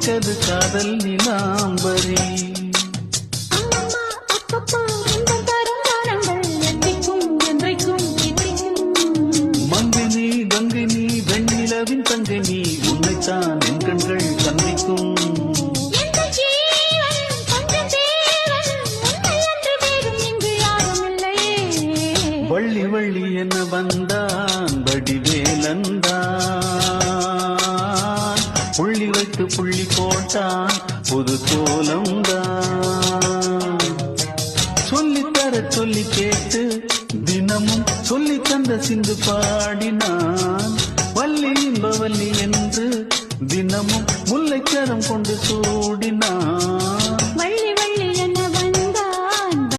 கொதித்தது காதல் நிலாம்பரி. மங்கினி கங்கினி வெண்ணிலவின் தங்கினி உன்னைத்தான் என் கண்கள் சந்திக்கும். வள்ளி வள்ளி என வந்தான் வடிவேலந்தான், புள்ளி வைத்து புள்ளி போட்டான் புது கோலம்தான். சொல்லித்தர சொல்லி கேட்டு தினமும் சொல்லி தந்த சிந்து பாடினான். வள்ளி இன்ப வள்ளி என்று தினமும் முல்லைக்கரம் கொண்டு சூடினான்.